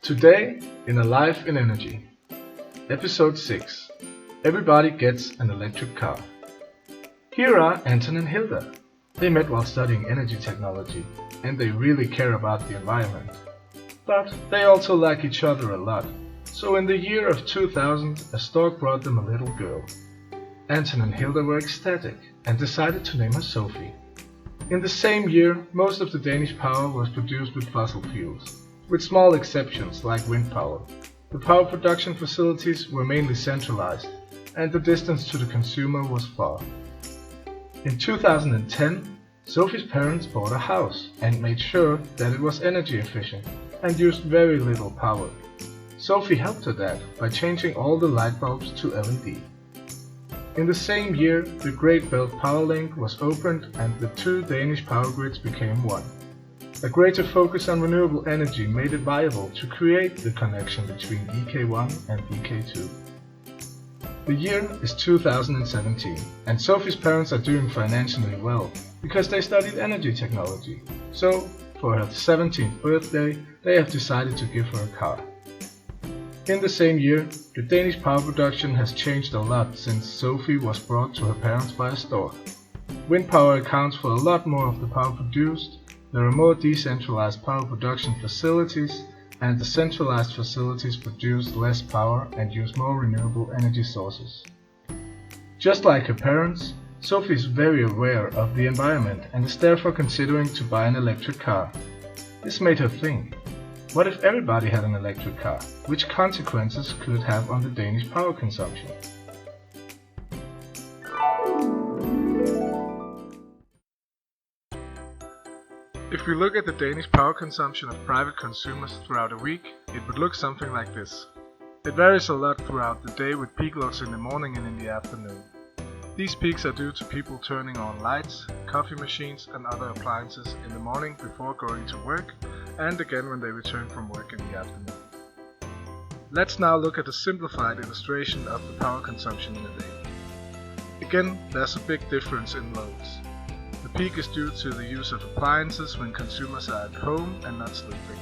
Today in A Life in Energy, Episode 6, Everybody Gets an Electric Car. Here are Anton and Hilda. They met while studying energy technology, and they really care about the environment. But they also like each other a lot, so in the year of 2000, a stork brought them a little girl. Anton and Hilda were ecstatic and decided to name her Sophie. In the same year, most of the Danish power was produced with fossil fuels, with small exceptions like wind power. The power production facilities were mainly centralized, and the distance to the consumer was far. In 2010, Sophie's parents bought a house and made sure that it was energy efficient and used very little power. Sophie helped her dad by changing all the light bulbs to LED. In the same year, the Great Belt Power Link was opened and the two Danish power grids became one. A greater focus on renewable energy made it viable to create the connection between EK1 and EK2. The year is 2017, and Sophie's parents are doing financially well because they studied energy technology. So, for her 17th birthday, they have decided to give her a car. In the same year, the Danish power production has changed a lot since Sophie was brought to her parents by a stork. Wind power accounts for a lot more of the power produced. There are more decentralized power production facilities, and the centralized facilities produce less power and use more renewable energy sources. Just like her parents, Sophie is very aware of the environment and is therefore considering to buy an electric car. This made her think, what if everybody had an electric car? Which consequences could it have on the Danish power consumption? If we look at the Danish power consumption of private consumers throughout a week, it would look something like this. It varies a lot throughout the day with peak loads in the morning and in the afternoon. These peaks are due to people turning on lights, coffee machines and other appliances in the morning before going to work, and again when they return from work in the afternoon. Let's now look at a simplified illustration of the power consumption in a day. Again, there's a big difference in loads. The peak is due to the use of appliances when consumers are at home and not sleeping.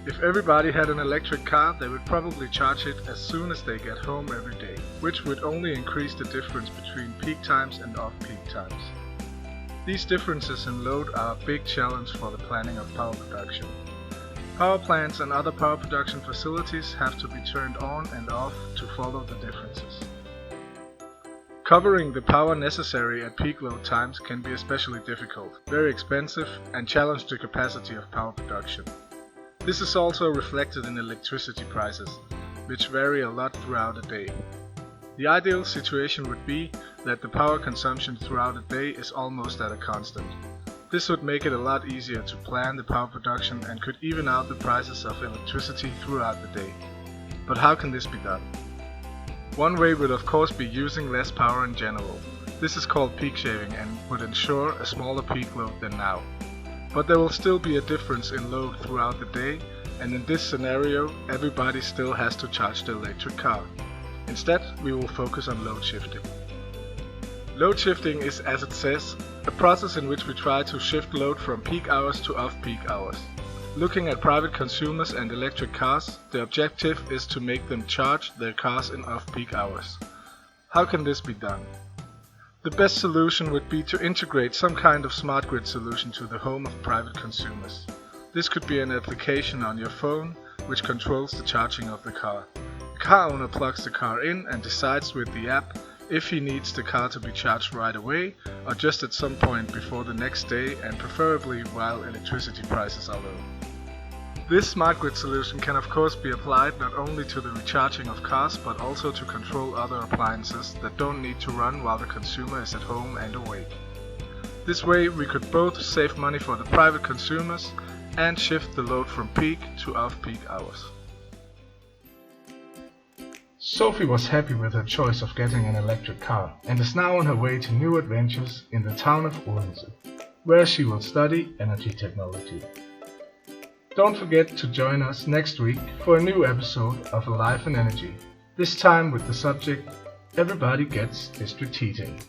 If everybody had an electric car, they would probably charge it as soon as they get home every day, which would only increase the difference between peak times and off-peak times. These differences in load are a big challenge for the planning of power production. Power plants and other power production facilities have to be turned on and off to follow the differences. Covering the power necessary at peak load times can be especially difficult, very expensive, and challenge the capacity of power production. This is also reflected in electricity prices, which vary a lot throughout a day. The ideal situation would be that the power consumption throughout a day is almost at a constant. This would make it a lot easier to plan the power production and could even out the prices of electricity throughout the day. But how can this be done? One way would of course be using less power in general. This is called peak shaving and would ensure a smaller peak load than now. But there will still be a difference in load throughout the day, and in this scenario everybody still has to charge the electric car. Instead, we will focus on load shifting. Load shifting is, as it says, a process in which we try to shift load from peak hours to off-peak hours. Looking at private consumers and electric cars, the objective is to make them charge their cars in off-peak hours. How can this be done? The best solution would be to integrate some kind of smart grid solution to the home of private consumers. This could be an application on your phone which controls the charging of the car. The car owner plugs the car in and decides with the app if he needs the car to be charged right away or just at some point before the next day, and preferably while electricity prices are low. This smart grid solution can of course be applied not only to the recharging of cars but also to control other appliances that don't need to run while the consumer is at home and awake. This way we could both save money for the private consumers and shift the load from peak to off-peak hours. Sophie was happy with her choice of getting an electric car and is now on her way to new adventures in the town of Odense, where she will study energy technology. Don't forget to join us next week for a new episode of A Life in Energy, this time with the subject Everybody Gets District Heating.